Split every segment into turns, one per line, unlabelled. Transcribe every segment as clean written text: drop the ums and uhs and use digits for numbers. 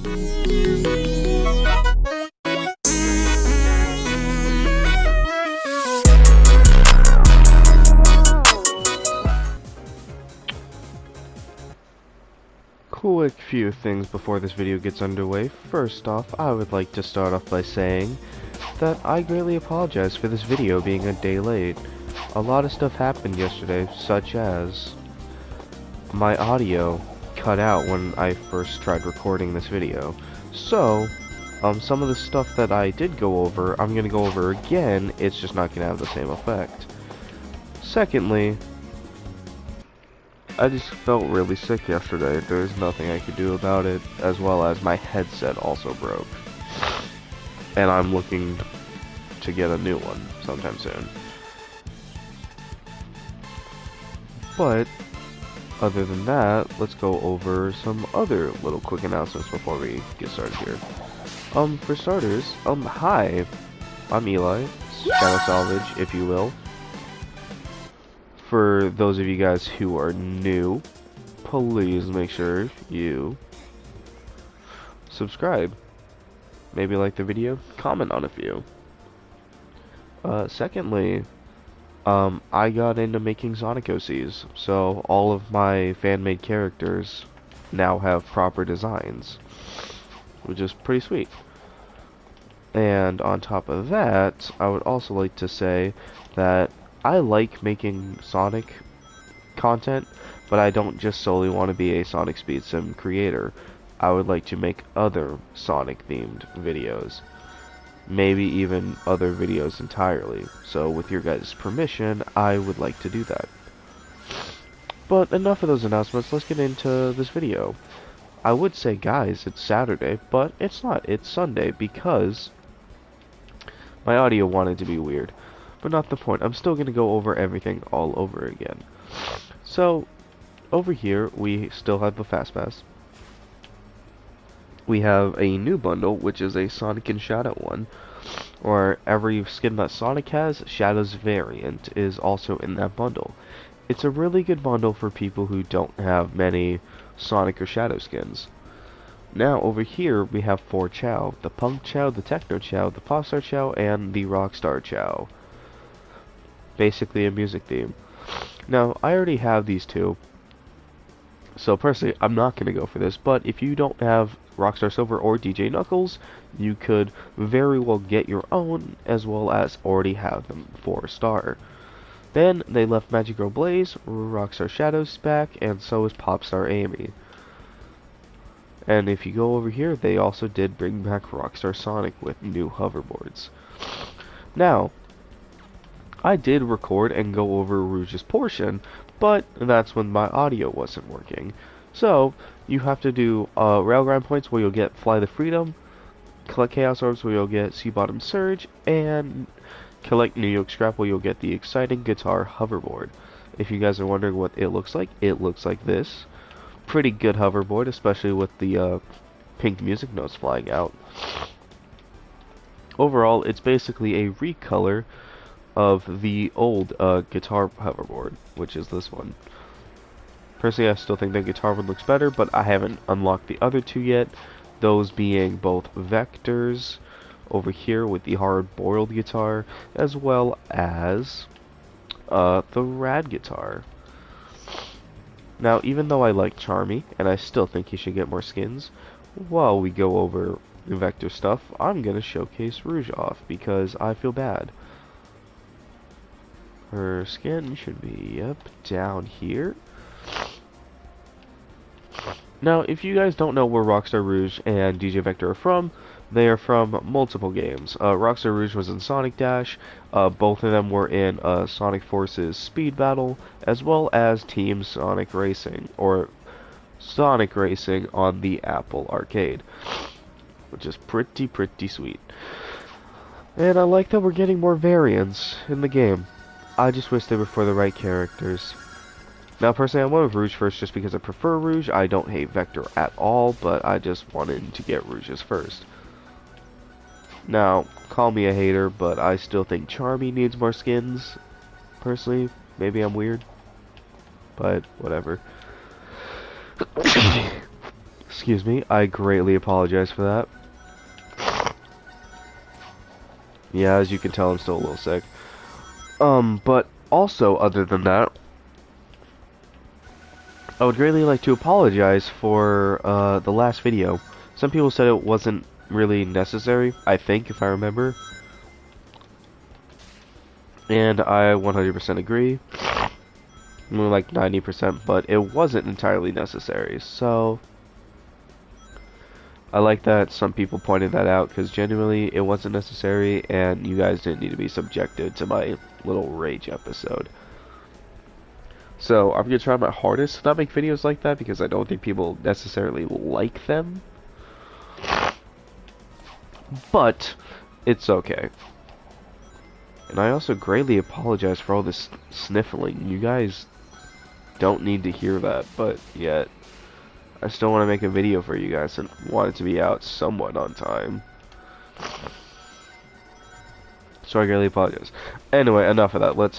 Quick few things before this video gets underway. First off, I would like to start off by saying that I greatly apologize for this video being a day late. A lot of stuff happened yesterday, such as my audio cut out when I first tried recording this video. So, some of the stuff that I did go over, I'm gonna go over again, it's just not gonna have the same effect. Secondly, I just felt really sick yesterday. There's nothing I could do about it, as well as my headset also broke. And I'm looking to get a new one sometime soon. But, other than that, let's go over some other little quick announcements before we get started here. For starters, hi, I'm Eli, Shadow Salvage, if you will. For those of you guys who are new, please make sure you subscribe. Maybe like the video, comment on a few. Secondly, I got into making Sonic OCs, so all of my fan-made characters now have proper designs, which is pretty sweet. And on top of that, I would also like to say that I like making Sonic content, but I don't just solely want to be a Sonic Speed Sim creator. I would like to make other Sonic themed videos. Maybe even other videos entirely. So with your guys' permission, I would like to do that. But enough of those announcements, let's get into this video. I would say, guys, it's Saturday, but it's not. It's Sunday because my audio wanted to be weird. But not the point. I'm still going to go over everything all over again. So, over here, we still have the Fast Pass. We have a new bundle, which is a Sonic and Shadow one. Or every skin that Sonic has, Shadow's variant is also in that bundle. It's a really good bundle for people who don't have many Sonic or Shadow skins. Now, over here, we have 4 Chow. The Punk Chow, the Techno Chow, the Popstar Chow, and the Rockstar Chow. Basically a music theme. Now, I already have these two, so personally, I'm not going to go for this, but if you don't have Rockstar Silver or DJ Knuckles, you could very well get your own, as well as already have them 4-star. Then, they left Magic Girl Blaze, Rockstar Shadow's back, and so is Popstar Amy. And if you go over here, they also did bring back Rockstar Sonic with new hoverboards. Now, I did record and go over Rouge's portion, but that's when my audio wasn't working. So, you have to do rail grind points where you'll get Fly the Freedom, collect Chaos Orbs where you'll get Sea Bottom Surge, and collect New York Scrap where you'll get the exciting guitar hoverboard. If you guys are wondering what it looks like this. Pretty good hoverboard, especially with the pink music notes flying out. Overall, it's basically a recolor of the old guitar hoverboard, which is this one. Personally, I still think the guitar one looks better, but I haven't unlocked the other two yet, those being both Vectors over here with the hard-boiled guitar, as well as the Rad guitar. Now, even though I like Charmy, and I still think he should get more skins, while we go over Vector stuff, I'm going to showcase Rouge off, because I feel bad. Her skin should be up down here. Now, if you guys don't know where Rockstar Rouge and DJ Vector are from, they are from multiple games. Rockstar Rouge was in Sonic Dash, both of them were in Sonic Forces Speed Battle, as well as Team Sonic Racing, or Sonic Racing on the Apple Arcade, which is pretty sweet. And I like that we're getting more variants in the game. I just wish they were for the right characters. Now, personally, I went with Rouge first just because I prefer Rouge. I don't hate Vector at all, but I just wanted to get Rouge's first. Now, call me a hater, but I still think Charmy needs more skins. Personally, maybe I'm weird, but whatever. Excuse me, I greatly apologize for that. Yeah, as you can tell, I'm still a little sick. But also, other than that, I would greatly like to apologize for, the last video. Some people said it wasn't really necessary, I think, if I remember. And I 100% agree. More like 90%, but it wasn't entirely necessary, so I like that some people pointed that out, because genuinely it wasn't necessary, and you guys didn't need to be subjected to my little rage episode. So I'm gonna try my hardest to not make videos like that, because I don't think people necessarily like them. But it's okay. And I also greatly apologize for all this sniffling. You guys don't need to hear that, but yet I still want to make a video for you guys and want it to be out somewhat on time. So I greatly apologize. Anyway, enough of that. Let's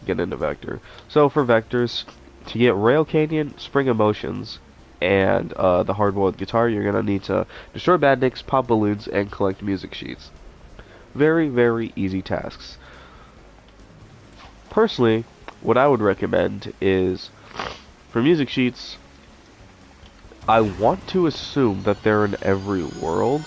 get into Vector. So for Vectors, to get Rail Canyon, Spring Emotions, and the hard-boiled guitar, you're gonna need to destroy badniks, pop balloons, and collect music sheets. Very, very easy tasks. Personally, what I would recommend is, for music sheets, I want to assume that they're in every world,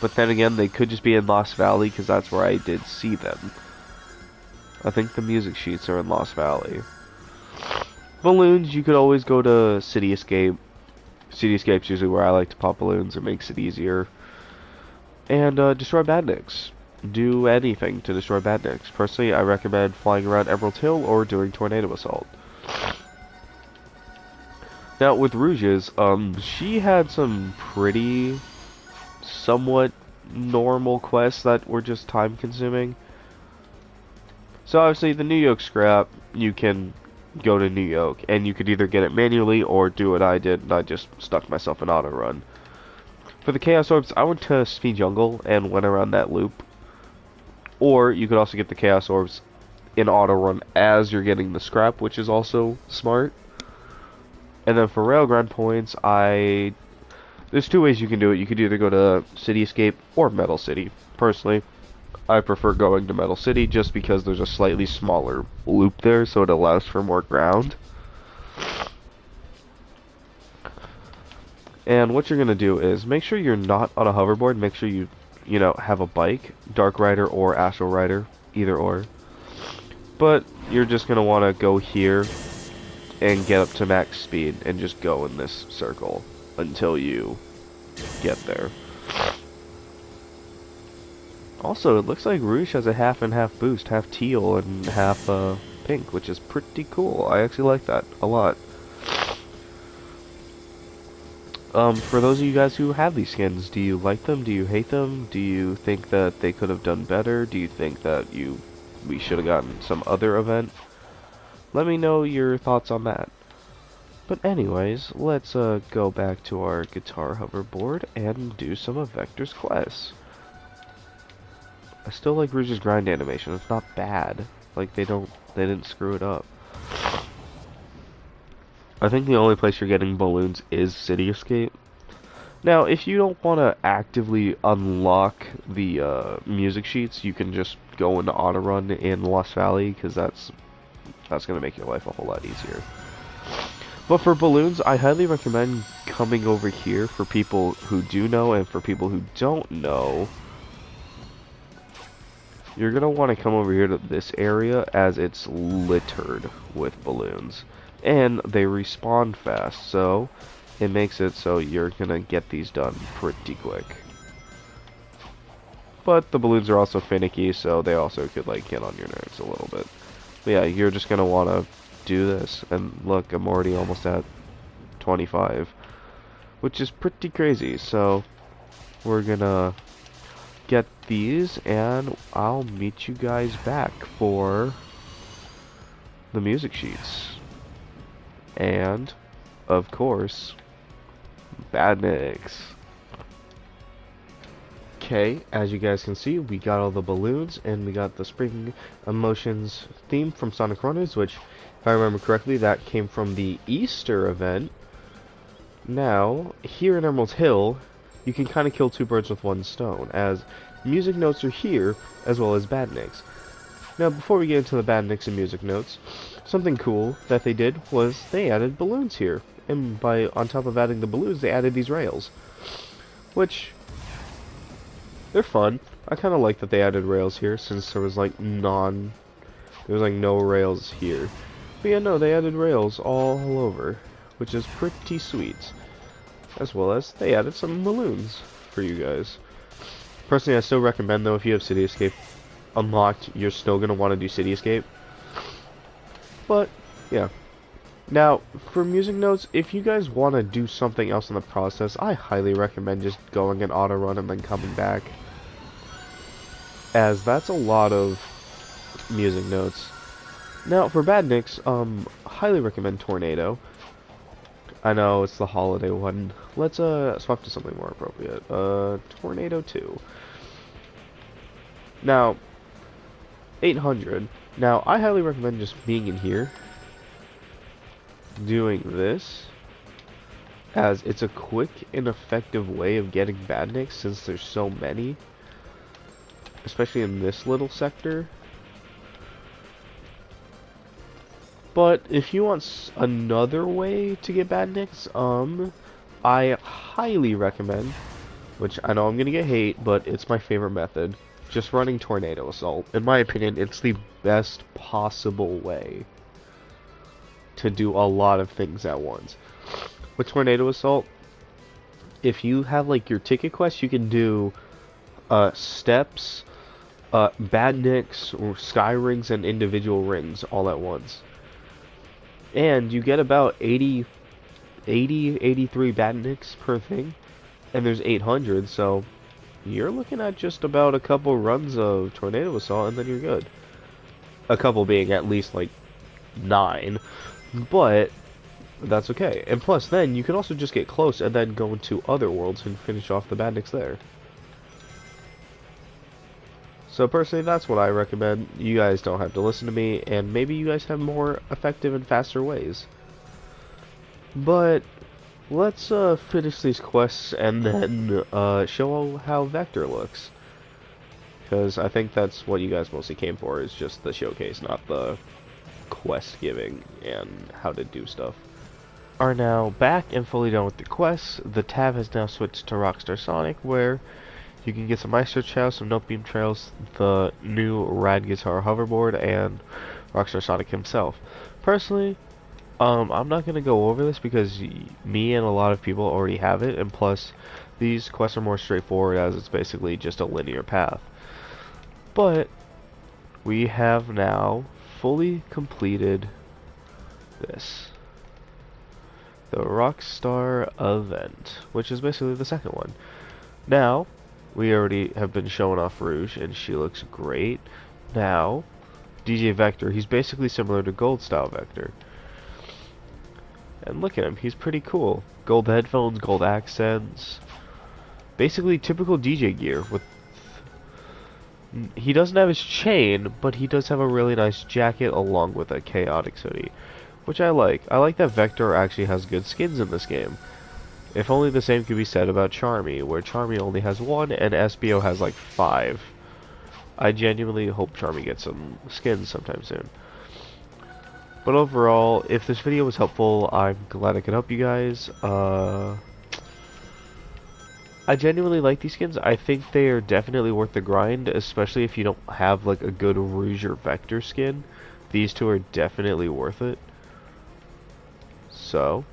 but then again, they could just be in Lost Valley, because that's where I did see them. I think the music sheets are in Lost Valley. Balloons, you could always go to City Escape. City Escape's usually where I like to pop balloons, it makes it easier. And destroy badniks. Do anything to destroy badniks. Personally, I recommend flying around Emerald Hill or doing Tornado Assault. Now, with Rouge's, she had some pretty somewhat normal quests that were just time consuming. So obviously the New York scrap, you can go to New York, and you could either get it manually or do what I did, and I just stuck myself in auto run. For the Chaos Orbs, I went to Speed Jungle and went around that loop. Or you could also get the Chaos Orbs in auto run as you're getting the scrap, which is also smart. And then for Railgun points, there's two ways you can do it. You could either go to City Escape or Metal City. Personally, I prefer going to Metal City just because there's a slightly smaller loop there, so it allows for more ground. And what you're going to do is make sure you're not on a hoverboard. Make sure you have a bike, Dark Rider or Astral Rider, either or. But you're just going to want to go here and get up to max speed and just go in this circle until you get there. Also, it looks like Rouge has a half and half boost, half teal and half pink, which is pretty cool. I actually like that a lot. For those of you guys who have these skins, do you like them? Do you hate them? Do you think that they could have done better? Do you think that we should have gotten some other event? Let me know your thoughts on that. But anyways, let's go back to our guitar hoverboard and do some of Vector's quests. I still like Rouge's grind animation. It's not bad. Like they didn't screw it up. I think the only place you're getting balloons is City Escape. Now, if you don't want to actively unlock the music sheets, you can just go into auto run in Lost Valley, because that's going to make your life a whole lot easier. But for balloons, I highly recommend coming over here for people who do know, and for people who don't know. You're going to want to come over here to this area, as it's littered with balloons. And they respawn fast, so it makes it so you're gonna get these done pretty quick. But the balloons are also finicky, so they also could like get on your nerves a little bit. But yeah, you're just gonna wanna do this, and look, I'm already almost at 25, which is pretty crazy. So we're gonna get these, and I'll meet you guys back for the music sheets. And, of course, badniks. Okay, as you guys can see, we got all the balloons, and we got the Spring Emotions theme from Sonic Runners, which, if I remember correctly, that came from the Easter event. Now, here in Emerald Hill, you can kind of kill two birds with one stone, as music notes are here, as well as badniks. Now, before we get into the badniks and music notes, something cool that they did was they added balloons here. And on top of adding the balloons, they added these rails. Which, they're fun. I kind of like that they added rails here, since there was like no rails here. But yeah, no, they added rails all over, which is pretty sweet. As well as they added some balloons for you guys. Personally, I still recommend though, if you have City Escape unlocked, you're still going to want to do City Escape. But, yeah. Now, for music notes, if you guys want to do something else in the process, I highly recommend just going and auto run and then coming back. As that's a lot of music notes. Now, for badniks, highly recommend Tornado. I know, it's the holiday one. Let's, swap to something more appropriate. Tornado 2. Now, 800. Now, I highly recommend just being in here, doing this, as it's a quick and effective way of getting badniks since there's so many, especially in this little sector. But if you want another way to get badniks, I highly recommend, which I know I'm gonna get hate, but it's my favorite method, just running Tornado Assault. In my opinion, it's the best possible way to do a lot of things at once. With Tornado Assault, if you have like your ticket quest, you can do steps, badniks, or sky rings, and individual rings all at once. And you get about 83 badniks per thing, and there's 800, so you're looking at just about a couple runs of Tornado Assault, and then you're good. A couple being at least like 9, but that's okay. And plus, then you can also just get close and then go into other worlds and finish off the badniks there. So personally, that's what I recommend. You guys don't have to listen to me, and maybe you guys have more effective and faster ways. But let's finish these quests and then show how Vector looks. Because I think that's what you guys mostly came for, is just the showcase, not the quest giving and how to do stuff. Are now back and fully done with the quests. The tab has now switched to Rockstar Sonic, where you can get some Ice Search House, some Note Beam Trails, the new Rad Guitar hoverboard, and Rockstar Sonic himself. Personally, I'm not going to go over this because me and a lot of people already have it, and plus, these quests are more straightforward as it's basically just a linear path. But, we have now fully completed this. The Rockstar event, which is basically the second one. Now, we already have been showing off Rouge, and she looks great. Now, DJ Vector, he's basically similar to Gold Style Vector. And look at him, he's pretty cool. Gold headphones, gold accents. Basically typical DJ gear. He doesn't have his chain, but he does have a really nice jacket along with a chaotic hoodie, which I like. I like that Vector actually has good skins in this game. If only the same could be said about Charmy, where Charmy only has 1 and SBO has like 5. I genuinely hope Charmy gets some skins sometime soon. But overall, if this video was helpful, I'm glad I could help you guys. I genuinely like these skins. I think they are definitely worth the grind, especially if you don't have like a good Rouge or Vector skin. These two are definitely worth it. So,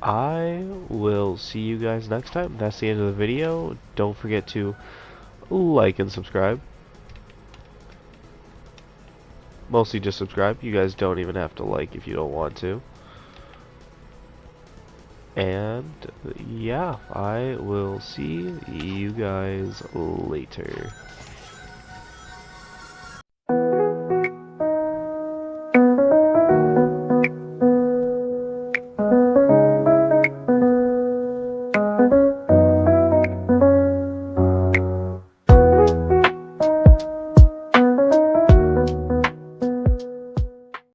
I will see you guys next time. That's the end of the video. Don't forget to like and subscribe. Mostly just subscribe. You guys don't even have to like if you don't want to. And yeah, I will see you guys later.